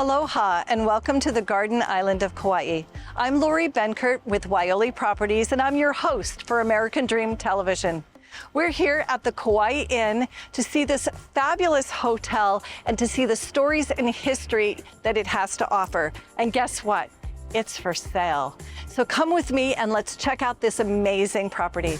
Aloha and welcome to the Garden Island of Kauai. I'm Lori Benkert with Waioli Properties and I'm your host for American Dream Television. We're here at the Kauai Inn to see this fabulous hotel and to see the stories and history that it has to offer. And guess what? It's for sale. So come with me and let's check out this amazing property.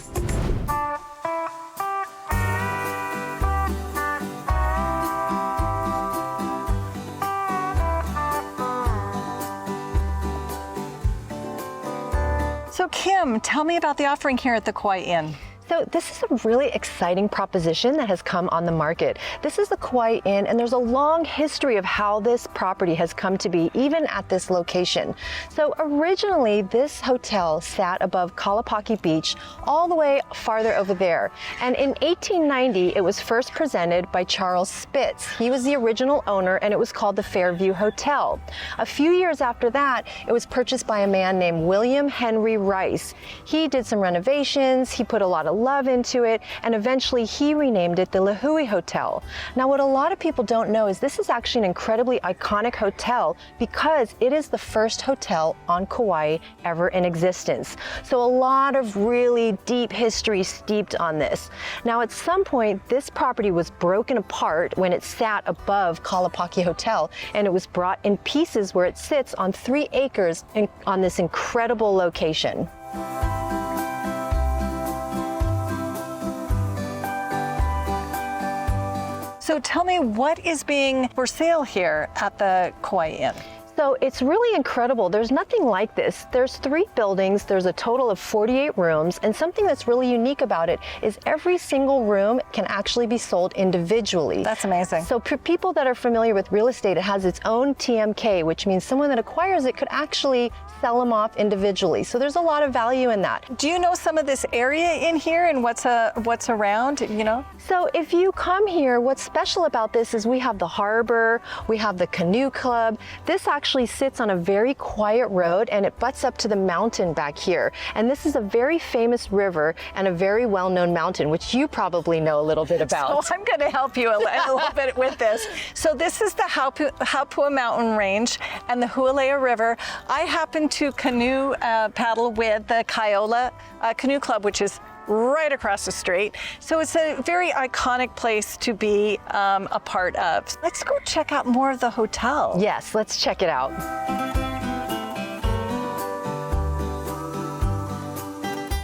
So Kim, tell me about the offering here at the Kauai Inn. So this is a really exciting proposition that has come on the market. This is the Kauai Inn, and there's a long history of how this property has come to be, even at this location. So originally, this hotel sat above Kalapaki Beach, all the way farther over there. And in 1890, it was first presented by Charles Spitz. He was the original owner, and it was called the Fairview Hotel. A few years after that, it was purchased by a man named William Henry Rice. He did some renovations, he put a lot of love into it, and eventually he renamed it the Lihue Hotel. Now, what a lot of people don't know is this is actually an incredibly iconic hotel because it is the first hotel on Kauai ever in existence. So a lot of really deep history steeped on this. Now, at some point, this property was broken apart when it sat above Kalapaki Hotel, and it was brought in pieces where it sits on 3 acres on this incredible location. So tell me, what is being for sale here at the Kauai Inn? So it's really incredible. There's nothing like this. There's 3 buildings, there's a total of 48 rooms, and something that's really unique about it is every single room can actually be sold individually. That's amazing. So for people that are familiar with real estate, it has its own TMK, which means someone that acquires it could actually sell them off individually. So there's a lot of value in that. Do you know some of this area in here and what's around, you know? So if you come here, what's special about this is we have the harbor, we have the canoe club. This actually sits on a very quiet road and it butts up to the mountain back here. And this is a very famous river and a very well-known mountain, which you probably know a little bit about. So I'm going to help you a little bit with this. So this is the Hapua Mountain Range and the Hualea River. I happen to canoe paddle with the Kaiola Canoe Club, which is right across the street. So it's a very iconic place to be a part of. Let's go check out more of the hotel. Yes, let's check it out.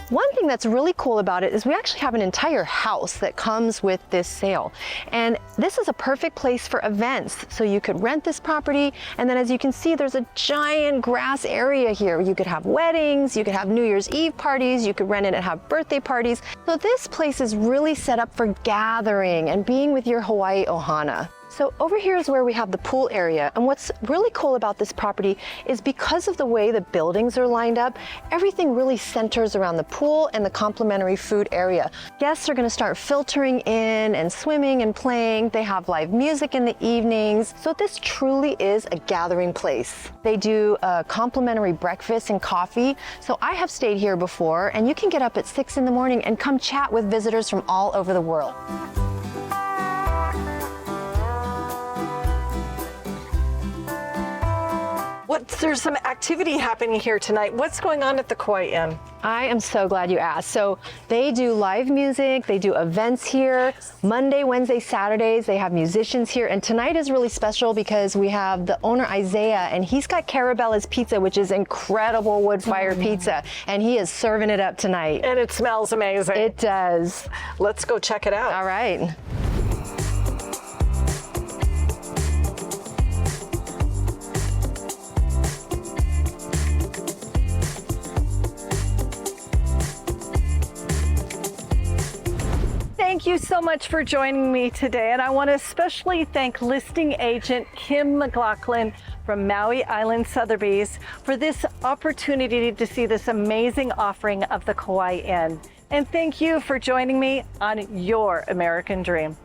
One thing that's really cool about it is we actually have an entire house that comes with this sale. And this is a perfect place for events. So you could rent this property, and then as you can see, there's a giant grass area here. You could have weddings, you could have New Year's Eve parties, you could rent it and have birthday parties. So this place is really set up for gathering and being with your Hawaii Ohana. So over here is where we have the pool area, and what's really cool about this property is because of the way the buildings are lined up, everything really centers around the pool and the complimentary food area. Guests are going to start filtering in and swimming and playing. They have live music in the evenings, so this truly is a gathering place. They do a complimentary breakfast and coffee, so I have stayed here before, and you can get up at 6 in the morning and come chat with visitors from all over the world. There's some activity happening here tonight. What's going on at the Kauai Inn? I am so glad you asked. So they do live music, they do events here. Monday, Wednesday, Saturdays, they have musicians here. And tonight is really special because we have the owner, Isaiah, and he's got Carabella's Pizza, which is incredible wood-fired pizza. And he is serving it up tonight. And it smells amazing. It does. Let's go check it out. All right. Thank you so much for joining me today, and I want to especially thank listing agent Kim McLaughlin from Maui Island Sotheby's for this opportunity to see this amazing offering of the Kauai Inn. And thank you for joining me on your American Dream.